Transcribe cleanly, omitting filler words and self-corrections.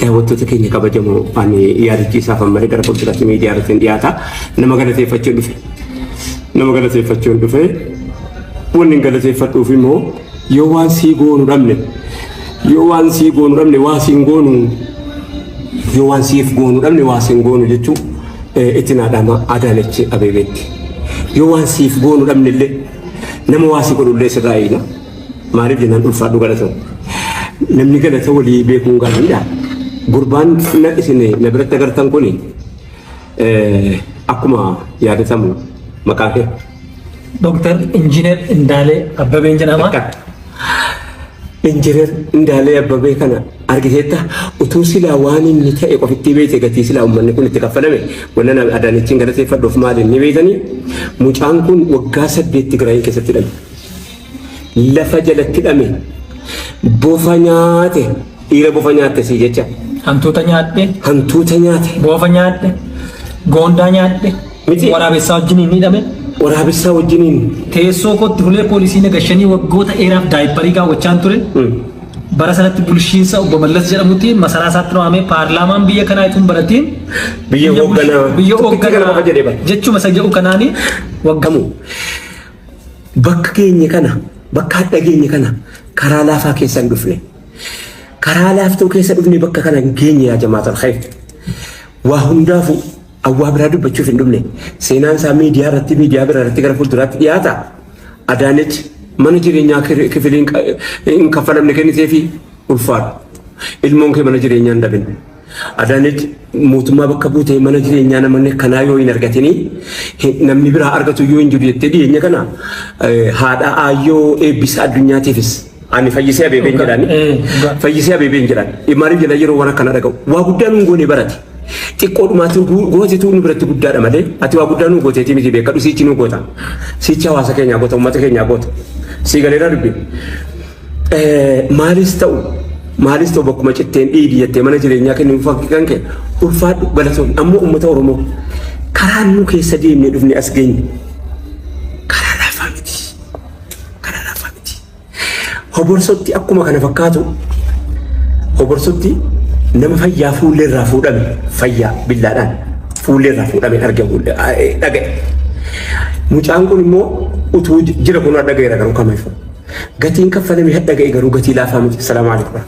Wantoota keenya kabajamoo ani yaadachiisaa fi ammallee gara fuulduraatti miidiyaa irratti dhiyaata. Nama galateeffachuun dhufe wanni hin galateeffadhuuf immoo yoo waan sii goonu dhabne waa siin goonu yoo waan siif goonu dhabne waa siin goonu jechuun itti naadhama Adaanech Abeebeetti. Yoo waan siif goonu dhabne illee nama waa sii godhullee sirraa eegna. Maaliif jennaan ulfaadhu galata. Namni galata walii beekuun gaariidha. Gurbaan na isine na biratti agartan kuni akkuma yaadatamu maqaa kee Dr. Injiinar Indaalee Abbabeen jedhama. Injiinar Indaalee Abbabee kana argiteetta utuu silaa waan inni ta'e qofitti beekte gatii silaa uummanni kun itti kaffalame wannan Adaanechiin galateeffadhuuf maali inni beekani mucaan kun waggaa 8 Tigraay keessatti dhame lafa jalatti dhame bofa nyaate dhiira bofa nyaatte si jecha Hantuuta nyaadhe, boofa nyaadhe, goondaa nyaadhe, waraabessaa wajjiniin ni dhame. Waraabessaa wajjiniin teessoo kootti fuulee poolisii nagashanii waggoota dheeraaf daayipparii kaawwachaan ture. Bara sanatti bulchiinsa obbo Mallas jedhamutti masaraa isaatti waamee paarlaamaan biyya kanaa ittiin baratiin biyya hoogganaa jechuma isa jedhu kanaani waggamu. Bakka keenya kana bakka hadha keenya kana karaa laafaa keessan dhufne. Karaa laaftuu keessa dhufne bakka kana geenye yaa jamaatal khayr. Waa hundaafu awwaa biraa dubbachuuf hin dhufne. Seenaan isaa miidiyaa biraa irratti gara fuulduraatti dhiyaata. Adaanech mana jireenyaa kifiliin hin kaffalamne kennitee fi ulfaadhu. Ilmoon kee mana jireenyaa hin dhabin. Adaanech mootummaa bakka buutee mana jireenyaa namoonni kanaa yoo hin argatini namni biraa argatu yoo hin jiru jettee dhiyeenya kana haadha aayyoo eebbisa addunyaatiifis. Ani fayyisee Abeebeen jedhani. Fayyisee Abeebeen jedhani. Maaliif jedha yeroo waan akkana dhaga'u. Waa guddaan nu goone barate. Xiqqoodhumaatiin gootetu nu biratti guddaadha malee ati waa guddaan nu gooteeti miti beekadhu siichi nu goota. Siichi hawaasa keenyaa goota uummata keenyaa goota. Sii galeera dubbi. Maalis ta'u bakkuma citteen dhiidi jettee mana jireenyaa kennuuf fakkii kan kee ulfaadhu galatoon ammoo uummata Oromoo karaan nu keessa deemnee dhufne as geenye. Hoborsotti akkuma kana fakkaatu hoborsotti nama fayyaa fuulleerraa fuudhame fayyaa billaadhaan fuulleerraa fuudhame argamu dhaga'e. Mucaan kun immoo utuu jira kun dhaga'eera garuu kamiif gatiin kaffalame dhaga'e garuu gatii laafaa miti. Salaamu alaikum.